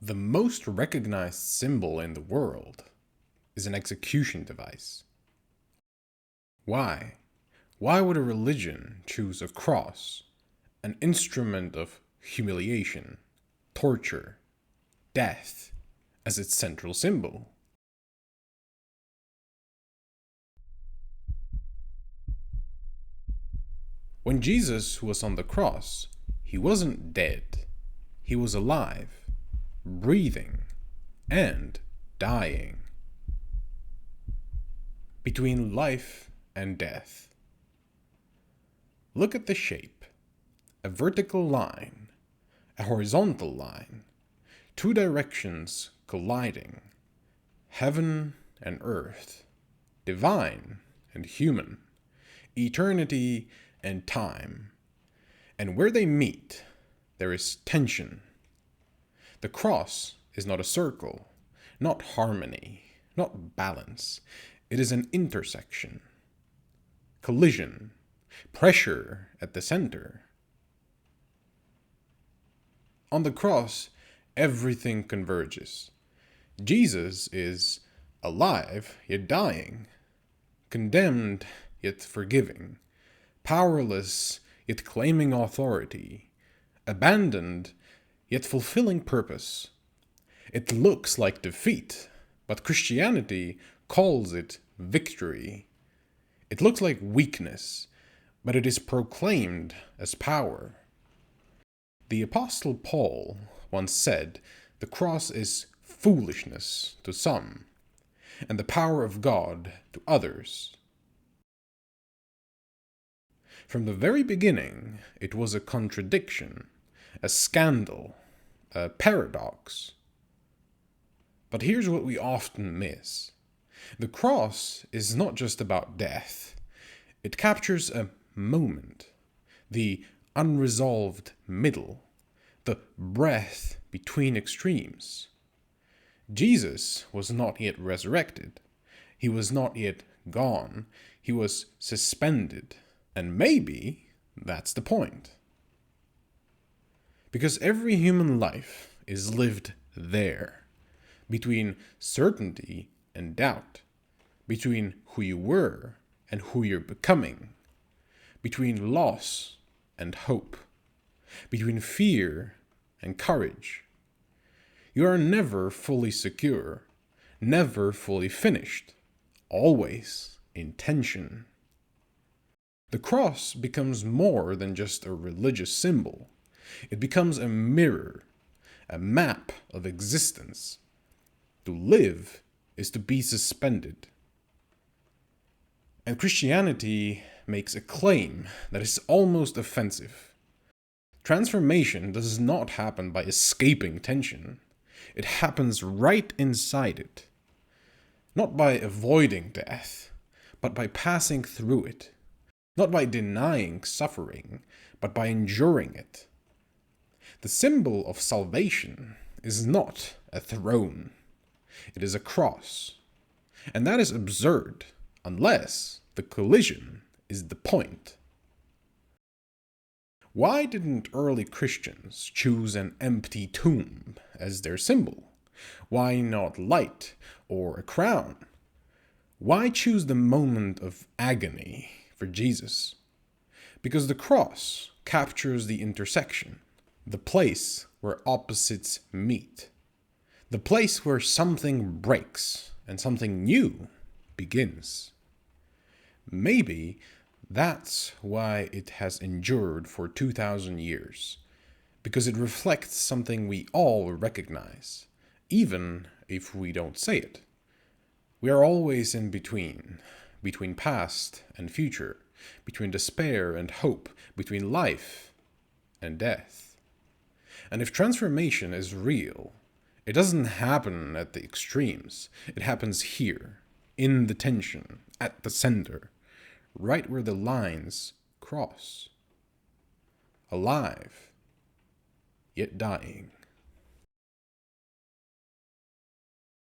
The most recognized symbol in the world is an execution device. Why? Why would a religion choose a cross, an instrument of humiliation, torture, death, as its central symbol? When Jesus was on the cross, he wasn't dead. He was alive, breathing, and dying. Between life and death. Look at the shape. A vertical line, a horizontal line, two directions colliding, heaven and earth, divine and human, eternity and time. And where they meet, there is tension. The cross is not a circle, not harmony, not balance. It is an intersection, collision, pressure at the center. On the cross, everything converges. Jesus is alive yet dying, condemned yet forgiving, powerless yet claiming authority, abandoned yet fulfilling purpose. It looks like defeat, but Christianity calls it victory. It looks like weakness, but it is proclaimed as power. The Apostle Paul once said, "The cross is foolishness to some, and the power of God to others." From the very beginning, it was a contradiction, a scandal, a paradox. But here's what we often miss. The cross is not just about death. It captures a moment, the unresolved middle, the breath between extremes. Jesus was not yet resurrected. He was not yet gone. He was suspended. And maybe that's the point. Because every human life is lived there, between certainty and doubt, between who you were and who you're becoming, between loss and hope, between fear and courage. You are never fully secure, never fully finished, always in tension. The cross becomes more than just a religious symbol. It becomes a mirror, a map of existence. To live is to be suspended. And Christianity makes a claim that is almost offensive. Transformation does not happen by escaping tension. It happens right inside it. Not by avoiding death, but by passing through it. Not by denying suffering, but by enduring it. The symbol of salvation is not a throne. It is a cross. And that is absurd, unless the collision is the point. Why didn't early Christians choose an empty tomb as their symbol? Why not light or a crown? Why choose the moment of agony for Jesus? Because the cross captures the intersection, the place where opposites meet, the place where something breaks and something new begins. Maybe that's why it has endured for 2,000 years, because it reflects something we all recognize, even if we don't say it. We are always in between past and future, between despair and hope, between life and death. And if transformation is real, it doesn't happen at the extremes. It happens here, in the tension, at the center, right where the lines cross. Alive, yet dying.